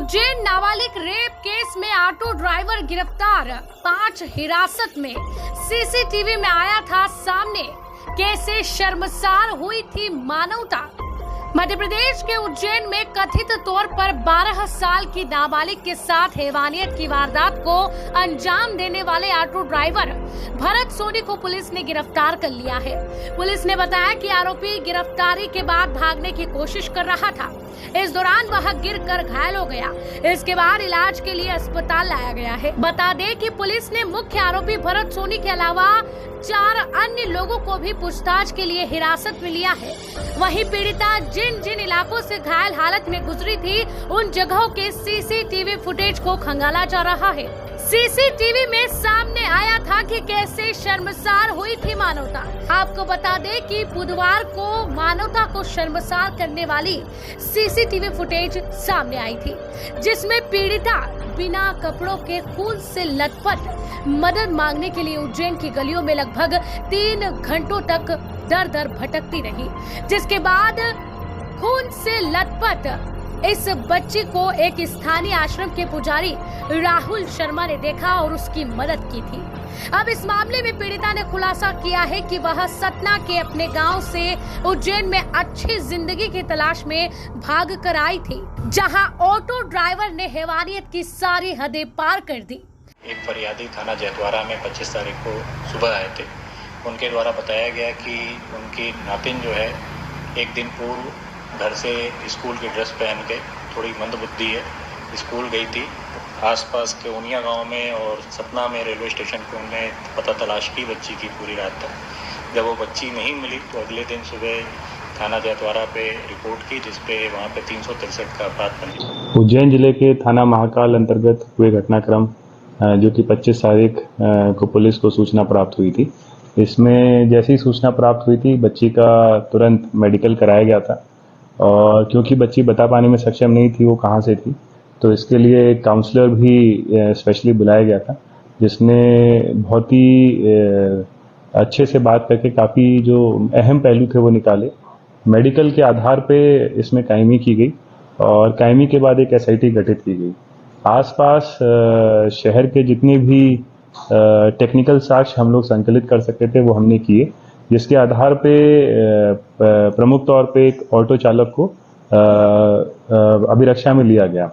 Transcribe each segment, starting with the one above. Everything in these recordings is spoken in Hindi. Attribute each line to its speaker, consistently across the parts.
Speaker 1: उज्जैन नाबालिग रेप केस में ऑटो ड्राइवर गिरफ्तार, 5 हिरासत में। सीसीटीवी में आया था सामने, कैसे शर्मसार हुई थी मानवता। मध्य प्रदेश के उज्जैन में कथित तौर पर 12 साल की नाबालिग के साथ हैवानियत की वारदात को अंजाम देने वाले ऑटो ड्राइवर भरत सोनी को पुलिस ने गिरफ्तार कर लिया है। पुलिस ने बताया कि आरोपी गिरफ्तारी के बाद भागने की कोशिश कर रहा था। इस दौरान वह गिरकर घायल हो गया। इसके बाद इलाज के लिए अस्पताल लाया गया है। बता दें कि पुलिस ने मुख्य आरोपी भरत सोनी के अलावा 4 अन्य लोगों को भी पूछताछ के लिए हिरासत में लिया है। वहीं पीड़िता जिन जिन इलाकों से घायल हालत में गुजरी थी, उन जगहों के सीसीटीवी फुटेज को खंगाला जा रहा है। सीसीटीवी में सामने आया था कि कैसे शर्मसार हुई थी मानवता। आपको बता दें कि बुधवार को मानवता को शर्मसार करने वाली सीसीटीवी फुटेज सामने आई थी, जिसमें पीड़िता बिना कपड़ों के खून से लथपथ मदद मांगने के लिए उज्जैन की गलियों में लगभग 3 घंटों तक दर दर भटकती रही। जिसके बाद खून से लथपथ इस बच्ची को एक स्थानीय आश्रम के पुजारी राहुल शर्मा ने देखा और उसकी मदद की थी। अब इस मामले में पीड़िता ने खुलासा किया है कि वह सतना के अपने गांव से उज्जैन में अच्छी जिंदगी की तलाश में भाग कर आई थी, जहां ऑटो ड्राइवर ने हैवानियत की सारी हदें पार कर दी।
Speaker 2: एक फरियादी थाना जैतवाड़ा में 25 तारीख को सुबह आए थे। उनके द्वारा बताया गया कि उनकी नातिन जो है एक दिन पूर्व घर से स्कूल की ड्रेस पहन के, थोड़ी मंदबुद्धि है, स्कूल गई थी। आसपास के उनिया गांव में और सतना में रेलवे स्टेशन पे उन्होंने पता तलाश की बच्ची की पूरी रात तक। जब वो बच्ची नहीं मिली तो अगले दिन सुबह थाना जैतवाड़ा पे रिपोर्ट की, जिसपे वहाँ पे 363 का अपराध पंजीबद्ध।
Speaker 3: उज्जैन जिले के थाना महाकाल अंतर्गत हुए घटनाक्रम जो कि 25 तारीख को पुलिस को सूचना प्राप्त हुई थी। इसमें जैसी सूचना प्राप्त हुई थी, बच्ची का तुरंत मेडिकल कराया गया था। और क्योंकि बच्ची बता पाने में सक्षम नहीं थी वो कहाँ से थी, तो इसके लिए एक काउंसलर भी स्पेशली बुलाया गया था, जिसने बहुत ही अच्छे से बात करके काफ़ी जो अहम पहलू थे वो निकाले। मेडिकल के आधार पे इसमें कायमी की गई और कायमी के बाद एक एसआईटी गठित की गई। आसपास शहर के जितने भी टेक्निकल साक्ष्य हम लोग संकलित कर सकते थे वो हमने किए, जिसके आधार पे प्रमुख तौर पे एक ऑटो चालक को अभिरक्षा में लिया गया।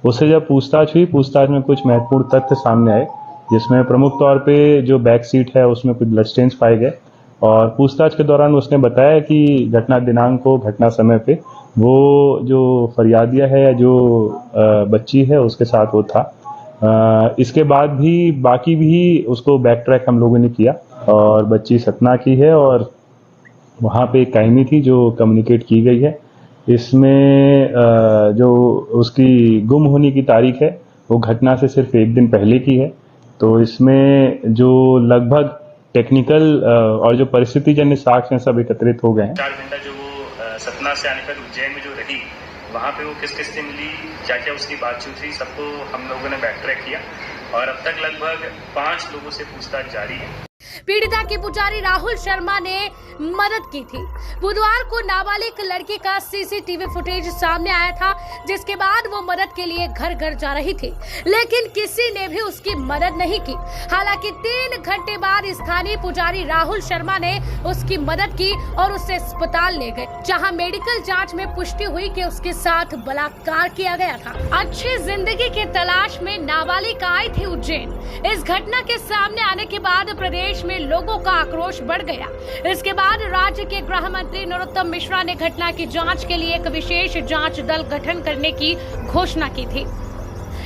Speaker 3: उससे जब पूछताछ हुई, पूछताछ में कुछ महत्वपूर्ण तथ्य सामने आए, जिसमें प्रमुख तौर पे जो बैक सीट है उसमें कुछ ब्लड स्टेन्स पाए गए। और पूछताछ के दौरान उसने बताया कि घटना दिनांक को, घटना समय पे वो जो फरियादिया है या जो बच्ची है उसके साथ वो था। इसके बाद भी बाकी भी उसको बैक ट्रैक हम लोगों ने किया और बच्ची सतना की है और वहाँ पे एक कायमी थी जो कम्युनिकेट की गई है। इसमें जो उसकी गुम होने की तारीख है वो घटना से सिर्फ 1 दिन पहले की है। तो इसमें जो लगभग टेक्निकल और जो परिस्थिति जन्य साक्ष्य सब एकत्रित हो गए हैं।
Speaker 4: 4 घंटा जो वो सतना से आने पर उज्जैन में जो रही, वहाँ पे वो किस किस से मिली, क्या क्या उसकी बातचीत हुई, सबको हम लोगों ने बैक ट्रैक किया और अब तक लगभग 5 लोगों से पूछताछ जारी है।
Speaker 1: पीड़िता के पुजारी राहुल शर्मा ने मदद की थी। बुधवार को नाबालिग लड़की का सीसीटीवी फुटेज सामने आया था, जिसके बाद वो मदद के लिए घर घर जा रही थी, लेकिन किसी ने भी उसकी मदद नहीं की। हालांकि 3 घंटे बाद स्थानीय पुजारी राहुल शर्मा ने उसकी मदद की और उसे अस्पताल ले गए, जहां मेडिकल जांच में पुष्टि हुई कि उसके साथ बलात्कार किया गया था। अच्छी जिंदगी की तलाश में नाबालिग आई थी उज्जैन। इस घटना के सामने आने के बाद प्रदेश में लोगों का आक्रोश बढ़ गया। इसके बाद राज्य के गृह मंत्री नरोत्तम मिश्रा ने घटना की जांच के लिए एक विशेष जांच दल गठन करने की घोषणा की थी।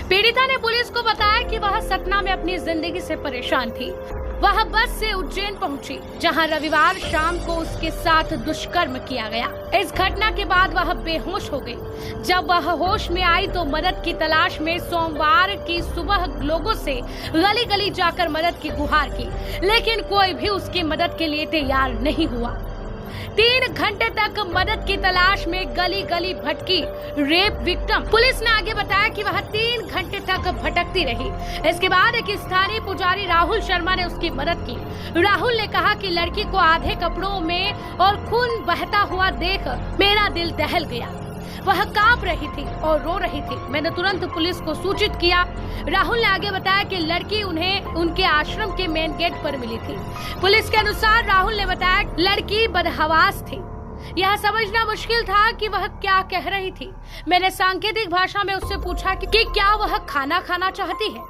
Speaker 1: पीड़िता ने पुलिस को बताया कि वह सतना में अपनी जिंदगी से परेशान थी। वह बस से उज्जैन पहुंची, जहां रविवार शाम को उसके साथ दुष्कर्म किया गया। इस घटना के बाद वह बेहोश हो गई। जब वह होश में आई तो मदद की तलाश में सोमवार की सुबह लोगों से गली गली जाकर मदद की गुहार की, लेकिन कोई भी उसकी मदद के लिए तैयार नहीं हुआ। 3 घंटे तक मदद की तलाश में गली गली भटकी रेप विक्टिम। पुलिस ने आगे बताया कि वह 3 घंटे तक भटकती रही। इसके बाद एक स्थानीय पुजारी राहुल शर्मा ने उसकी मदद की। राहुल ने कहा कि लड़की को आधे कपड़ों में और खून बहता हुआ देख मेरा दिल दहल गया। वह कांप रही थी और रो रही थी। मैंने तुरंत पुलिस को सूचित किया। राहुल ने आगे बताया कि लड़की उन्हें उनके आश्रम के मेन गेट पर मिली थी। पुलिस के अनुसार राहुल ने बताया लड़की बदहवास थी। यह समझना मुश्किल था कि वह क्या कह रही थी। मैंने सांकेतिक भाषा में उससे पूछा कि क्या वह खाना खाना चाहती है।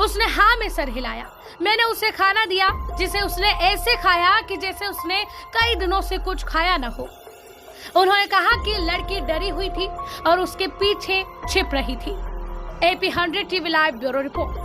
Speaker 1: उसने हाँ में सर हिलाया। मैंने उसे खाना दिया जिसे उसने ऐसे खाया कि जैसे उसने कई दिनों से कुछ खाया न हो। उन्होंने कहा कि लड़की डरी हुई थी और उसके पीछे छिप रही थी। AP 100 TV live bureau report.